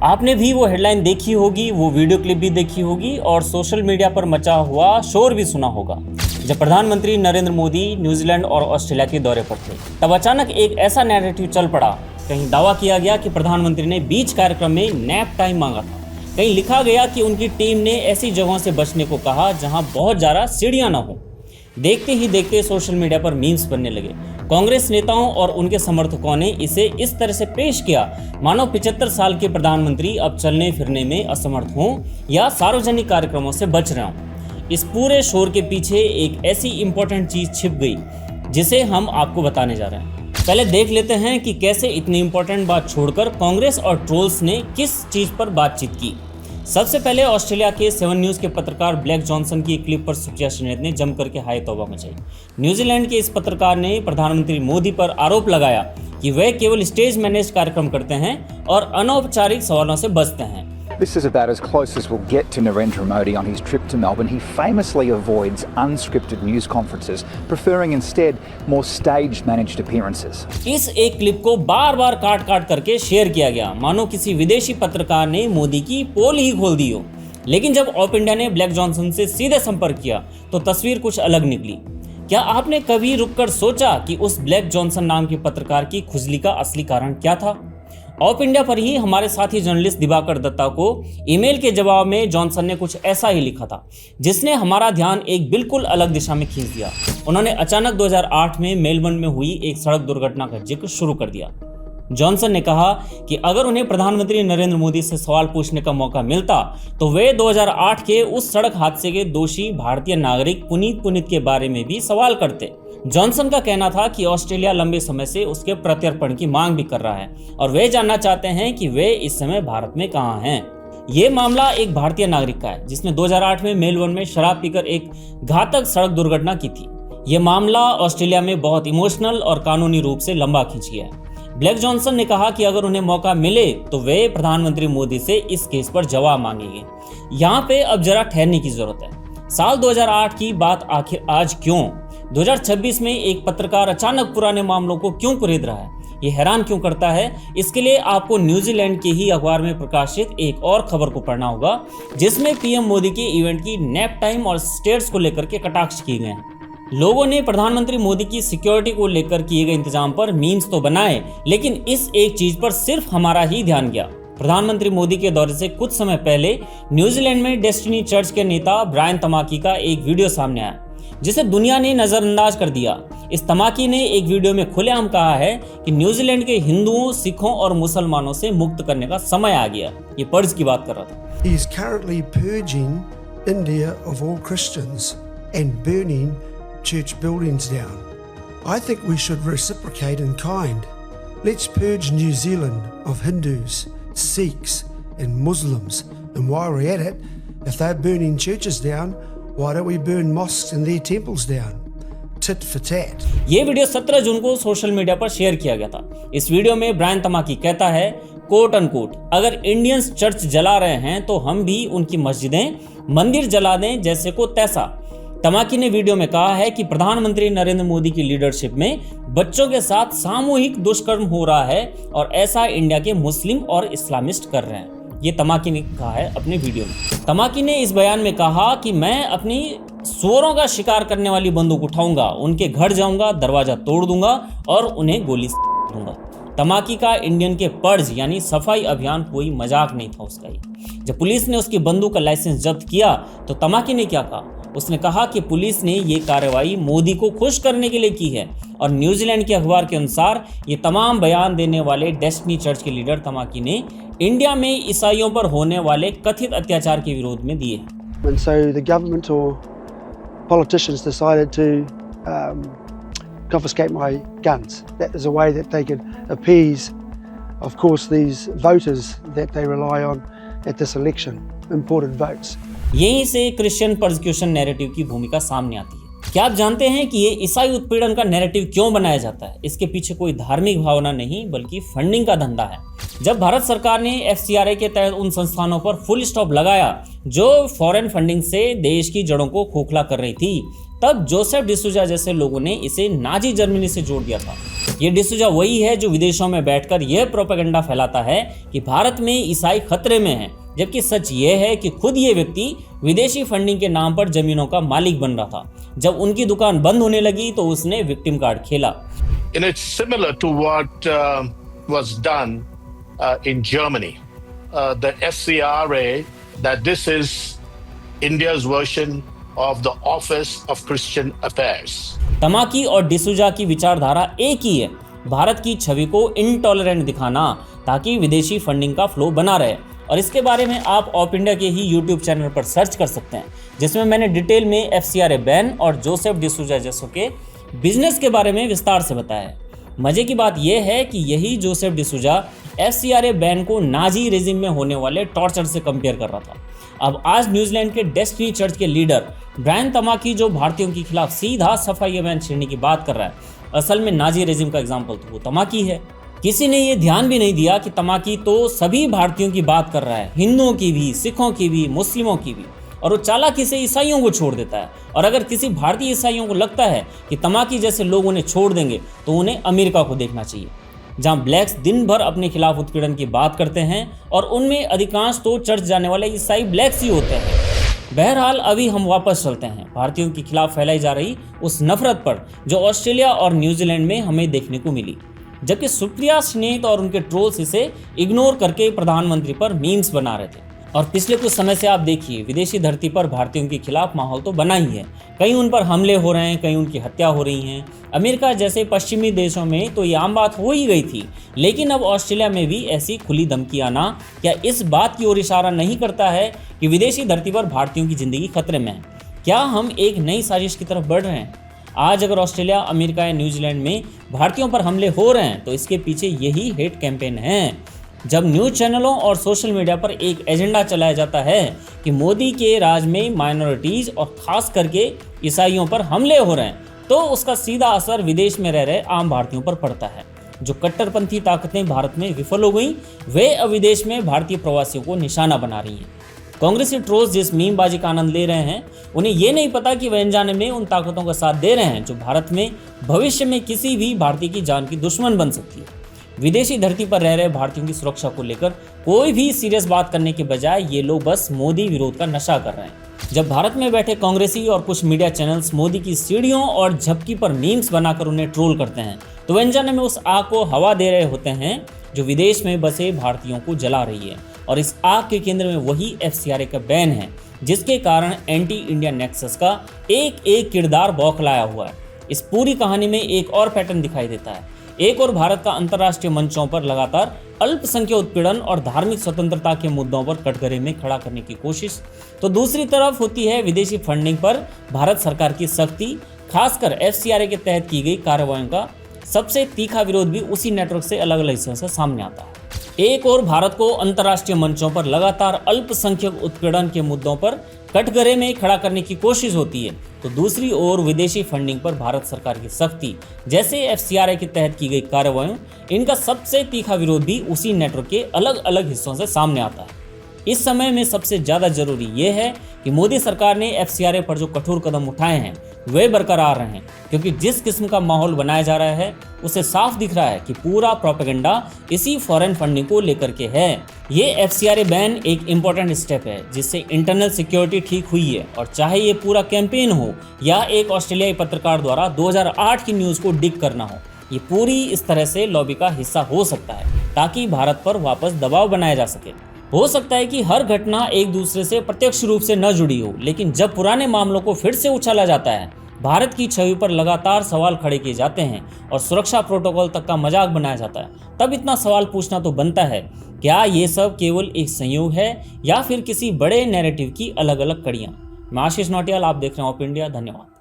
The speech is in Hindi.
आपने भी वो हेडलाइन देखी होगी, वो वीडियो क्लिप भी देखी होगी और सोशल मीडिया पर मचा हुआ शोर भी सुना होगा। जब प्रधानमंत्री नरेंद्र मोदी न्यूजीलैंड और ऑस्ट्रेलिया के दौरे पर थे, तब अचानक एक ऐसा नैरेटिव चल पड़ा। कहीं दावा किया गया कि प्रधानमंत्री ने बीच कार्यक्रम में नैप टाइम मांगा था, कहीं लिखा गया कि उनकी टीम ने ऐसी जगहों से बचने को कहा जहां बहुत ज़्यादा सीढ़ियां न हो। देखते ही देखते सोशल मीडिया पर मीम्स बनने लगे। कांग्रेस नेताओं और उनके समर्थकों ने इसे इस तरह से पेश किया मानो 75 साल के प्रधानमंत्री अब चलने फिरने में असमर्थ हों या सार्वजनिक कार्यक्रमों से बच रहे हों। इस पूरे शोर के पीछे एक ऐसी इंपॉर्टेंट चीज़ छिप गई जिसे हम आपको बताने जा रहे हैं। पहले देख लेते हैं कि कैसे इतनी इंपॉर्टेंट बात छोड़कर कांग्रेस और ट्रोल्स ने किस चीज़ पर बातचीत की। सबसे पहले ऑस्ट्रेलिया के 7 न्यूज़ के पत्रकार ब्लैक जॉनसन की एक क्लिप पर सुप्रिया श्रीनाथ ने जम करके हाय तौबा मचाई। न्यूजीलैंड के इस पत्रकार ने प्रधानमंत्री मोदी पर आरोप लगाया कि वे केवल स्टेज मैनेज कार्यक्रम करते हैं और अनौपचारिक सवालों से बचते हैं। This is about as close as we'll get to Narendra Modi on his trip to Melbourne. He famously avoids unscripted news conferences, preferring instead more staged managed appearances. इस एक क्लिप को बार बार काट करके शेयर किया गया मानो किसी विदेशी पत्रकार ने मोदी की पोल ही खोल दी हो। लेकिन जब ऑप इंडिया ने ब्लैक जॉनसन से सीधे संपर्क किया तो तस्वीर कुछ अलग निकली। क्या आपने कभी रुककर सोचा कि उस ब्लैक जॉनसन नाम के पत्रकार की खुजली का असली कारण क्या था? ऑप इंडिया पर ही हमारे साथी जर्नलिस्ट दिवाकर दत्ता को ईमेल के जवाब में जॉनसन ने कुछ ऐसा ही लिखा था जिसने हमारा ध्यान एक बिल्कुल अलग दिशा में खींच दिया। उन्होंने अचानक 2008 में मेलबर्न में हुई एक सड़क दुर्घटना का जिक्र शुरू कर दिया। जॉनसन ने कहा कि अगर उन्हें प्रधानमंत्री नरेंद्र मोदी से सवाल पूछने का मौका मिलता तो वे 2008 के उस सड़क हादसे के दोषी भारतीय नागरिक पुनीत के बारे में भी सवाल करते। जॉनसन का कहना था कि ऑस्ट्रेलिया लंबे समय से उसके प्रत्यर्पण की मांग भी कर रहा है और वे जानना चाहते हैं कि वे इस समय भारत में कहां हैं। ये मामला एक भारतीय नागरिक का है जिसने 2008 में मेलबर्न में शराब पीकर एक घातक सड़क दुर्घटना की थी। ये मामला ऑस्ट्रेलिया में बहुत इमोशनल और कानूनी रूप से लंबा खींच गया है। ब्लैक जॉनसन ने कहा कि अगर उन्हें मौका मिले तो वे प्रधानमंत्री मोदी से इस केस पर जवाब मांगेंगे। यहाँ पे अब जरा ठहरने की जरूरत है। साल 2008 की बात आखिर आज क्यों? 2026 में एक पत्रकार अचानक पुराने मामलों को क्यों कुरेद रहा है? ये हैरान क्यों करता है? इसके लिए आपको न्यूजीलैंड के ही अखबार में प्रकाशित एक और खबर को पढ़ना होगा जिसमें पीएम मोदी के इवेंट की नैप टाइम और स्टेट्स को लेकर के कटाक्ष किए गए हैं। लोगों ने प्रधानमंत्री मोदी की सिक्योरिटी को लेकर किए गए इंतजाम पर मीम्स तो बनाए, लेकिन इस एक चीज पर सिर्फ हमारा ही ध्यान गया। प्रधानमंत्री मोदी के दौरे से कुछ समय पहले न्यूजीलैंड में डेस्टिनी चर्च के नेता ब्रायन तमाकी का एक वीडियो सामने आया जिसे दुनिया ने नजरअंदाज कर दिया। इस तमाकी ने एक वीडियो में खुलेआम कहा है कि न्यूजीलैंड के हिंदुओं, सिखों और मुसलमानों से मुक्त करने का समय आ गया। ये पर्ज की बात कर रहा था। He is currently purging India of all Christians and burning church buildings down. I think we should reciprocate in kind. Let's purge New Zealand of Hindus, Sikhs and Muslims. And while we're at it, if they're burning churches down, why don't we burn mosques and their temples down? Tit for tat. ये वीडियो 17 जून को सोशल मीडिया पर शेयर किया गया था। इस वीडियो में ब्रायन तमाकी कहता है कोट अनकोट, अगर इंडियंस चर्च जला रहे हैं तो हम भी उनकी मस्जिदें, मंदिर जला दें जैसे को तैसा। तमाकी ने वीडियो में कहा है कि प्रधानमंत्री नरेंद्र मोदी की लीडरशिप में बच्चों के साथ सामूहिक दुष्कर्म हो रहा है और ऐसा इंडिया के मुस्लिम और इस्लामिस्ट कर रहे हैं। ये तमाकी ने कहा है अपने वीडियो में। तमाकी ने इस बयान में कहा कि मैं अपनी सुअरों का शिकार करने वाली बंदूक उठाऊंगा, उनके घर जाऊंगा, दरवाजा तोड़ दूंगा और उन्हें गोली दूंगा। तमाकी का इंडियन के पर्ज यानी सफाई अभियान कोई मजाक नहीं था उसका। जब पुलिस ने उसकी बंदूक का लाइसेंस जब्त किया तो तमाकी ने क्या कहा? उसने कहा कि पुलिस ने ये कार्रवाई मोदी को खुश करने के लिए की है और न्यूजीलैंड के अखबार के अनुसार ये तमाम बयान देने वाले डेस्टिनी चर्च के लीडर तमाकी ने इंडिया में ईसाइयों पर होने वाले कथित अत्याचार के विरोध में दिए। And so the government or politicians decided to confiscate my guns. That is a way that they could appease, of course, these voters that they rely on at this election, imported votes. यहीं से क्रिश्चियन परसिक्यूशन नैरेटिव की भूमिका सामने आती है। क्या आप जानते हैं कि ये ईसाई उत्पीड़न का नैरेटिव क्यों बनाया जाता है? इसके पीछे कोई धार्मिक भावना नहीं बल्कि फंडिंग का धंधा है। जब भारत सरकार ने FCRA के तहत उन संस्थानों पर फुल स्टॉप लगाया जो फॉरेन फंडिंग से देश की जड़ों को खोखला कर रही थी, तब जोसेफ डिसूजा जैसे लोगों ने इसे नाजी जर्मनी से जोड़ दिया था। ये डिसूजा वही है जो विदेशों में बैठकर यह प्रोपेगेंडा फैलाता है कि भारत में ईसाई खतरे में हैं, जबकि सच ये है कि खुद ये व्यक्ति विदेशी फंडिंग के नाम पर जमीनों का मालिक बन रहा था। जब उनकी दुकान बंद होने लगी तो उसने विक्टिम कार्ड खेला। And it's similar to what was done in Germany. The FCRA, that this is India's version of the Office of Christian Affairs. Tamaki और डिसूजा की विचारधारा एक ही है, भारत की छवि को इनटॉलरेंट दिखाना ताकि विदेशी फंडिंग का फ्लो बना रहे। और इसके बारे में आप ऑप इंडिया के ही यूट्यूब चैनल पर सर्च कर सकते हैं, जिसमें मैंने डिटेल में FCRA बैन और जोसेफ डिसूजा जैसों के बिजनेस के बारे में विस्तार से बताया है। मजे की बात यह है कि यही जोसेफ डिसूजा FCRA बैन को नाजी रेजिम में होने वाले टॉर्चर से कंपेयर कर रहा था। अब आज न्यूजीलैंड के डेस्टिनी चर्च के लीडर ब्रायन तमाकी जो भारतीयों के खिलाफ सीधा सफाई अभियान छेड़ने की बात कर रहा है, असल में नाजी रेजिम का एग्जाम्पल तो वो तमाकी है। किसी ने ये ध्यान भी नहीं दिया कि तमाकी तो सभी भारतीयों की बात कर रहा है, हिंदुओं की भी, सिखों की भी, मुस्लिमों की भी, और वो चालाकी से ईसाइयों को छोड़ देता है। और अगर किसी भारतीय ईसाइयों को लगता है कि तमाकी जैसे लोग उन्हें छोड़ देंगे तो उन्हें अमेरिका को देखना चाहिए, जहां ब्लैक्स दिन भर अपने खिलाफ उत्पीड़न की बात करते हैं और उनमें अधिकांश तो चर्च जाने वाले ईसाई ब्लैक्स ही होते हैं। बहरहाल अभी हम वापस चलते हैं भारतीयों के खिलाफ फैलाई जा रही उस नफरत पर जो ऑस्ट्रेलिया और न्यूजीलैंड में हमें देखने को मिली, जबकि सुप्रिया स्नेहित और उनके ट्रोल्स इसे इग्नोर करके प्रधानमंत्री पर मीम्स बना रहे थे। और पिछले कुछ समय से आप देखिए विदेशी धरती पर भारतीयों के खिलाफ माहौल तो बना ही है, कहीं उन पर हमले हो रहे हैं, कहीं उनकी हत्या हो रही हैं। अमेरिका जैसे पश्चिमी देशों में तो ये आम बात हो ही गई थी, लेकिन अब ऑस्ट्रेलिया में भी ऐसी खुली धमकी आना क्या इस बात की ओर इशारा नहीं करता है कि विदेशी धरती पर भारतीयों की जिंदगी खतरे में है? क्या हम एक नई साजिश की तरफ बढ़ रहे हैं? आज अगर ऑस्ट्रेलिया, अमेरिका या न्यूजीलैंड में भारतीयों पर हमले हो रहे हैं तो इसके पीछे यही हेट कैंपेन है। जब न्यूज़ चैनलों और सोशल मीडिया पर एक एजेंडा चलाया जाता है कि मोदी के राज में माइनॉरिटीज़ और ख़ास करके ईसाइयों पर हमले हो रहे हैं, तो उसका सीधा असर विदेश में रह रहे आम भारतीयों पर पड़ता है। जो कट्टरपंथी ताकतें भारत में विफल हो गई, वे अब विदेश में भारतीय प्रवासियों को निशाना बना रही हैं। कांग्रेसी ट्रोल्स जिस मीमबाजी का आनंद ले रहे हैं, उन्हें ये नहीं पता कि वे अनजाने में उन ताकतों का साथ दे रहे हैं जो भारत में भविष्य में किसी भी भारतीय की जान की दुश्मन बन सकती है। विदेशी धरती पर रह रहे भारतीयों की सुरक्षा को लेकर कोई भी सीरियस बात करने के बजाय ये लोग बस मोदी विरोध का नशा कर रहे हैं। जब भारत में बैठे कांग्रेसी और कुछ मीडिया चैनल्स मोदी की सीढ़ियों और झपकी पर मीम्स बनाकर उन्हें ट्रोल करते हैं, तो वे अनजाने में उस आग को हवा दे रहे होते हैं जो विदेश में बसे भारतीयों को जला रही है। और इस आग के केंद्र में वही FCRA का बैन है, जिसके कारण एंटी इंडिया नेक्सस का एक एक किरदार बौखलाया हुआ है। इस पूरी कहानी में एक और पैटर्न दिखाई देता है। एक और भारत का अंतर्राष्ट्रीय मंचों पर लगातार अल्पसंख्यक उत्पीड़न और धार्मिक स्वतंत्रता के मुद्दों पर कटघरे में खड़ा करने की कोशिश, तो दूसरी तरफ होती है विदेशी फंडिंग पर भारत सरकार की सख्ती, खासकर FCRA के तहत की गई कार्रवाइयों का सबसे तीखा विरोध भी उसी नेटवर्क से अलग अलग हिस्सों से सामने आता है। एक और भारत को अंतर्राष्ट्रीय मंचों पर लगातार अल्पसंख्यक उत्पीड़न के मुद्दों पर कटघरे में खड़ा करने की कोशिश होती है, तो दूसरी ओर विदेशी फंडिंग पर भारत सरकार की सख्ती, जैसे FCRA के तहत की गई कार्रवाइयों, इनका सबसे तीखा विरोध भी उसी नेटवर्क के अलग अलग हिस्सों से सामने आता है। इस समय में सबसे ज़्यादा जरूरी ये है कि मोदी सरकार ने FCRA पर जो कठोर कदम उठाए हैं वे बरकरार रहें, क्योंकि जिस किस्म का माहौल बनाया जा रहा है उसे साफ दिख रहा है कि पूरा प्रोपेगेंडा इसी फॉरेन फंडिंग को लेकर के है। ये FCRA बैन एक इम्पॉर्टेंट स्टेप है जिससे इंटरनल सिक्योरिटी ठीक हुई है, और चाहे ये पूरा कैंपेन हो या एक ऑस्ट्रेलियाई पत्रकार द्वारा 2008 की न्यूज़ को डिग करना हो, ये पूरी इस तरह से लॉबी का हिस्सा हो सकता है ताकि भारत पर वापस दबाव बनाया जा सके। हो सकता है कि हर घटना एक दूसरे से प्रत्यक्ष रूप से न जुड़ी हो, लेकिन जब पुराने मामलों को फिर से उछाला जाता है, भारत की छवि पर लगातार सवाल खड़े किए जाते हैं और सुरक्षा प्रोटोकॉल तक का मजाक बनाया जाता है, तब इतना सवाल पूछना तो बनता है, क्या ये सब केवल एक संयोग है या फिर किसी बड़े नैरेटिव की अलग अलग कड़ियाँ? मैं आशीष नौटियाल, आप देख रहे हैं ऑप इंडिया। धन्यवाद।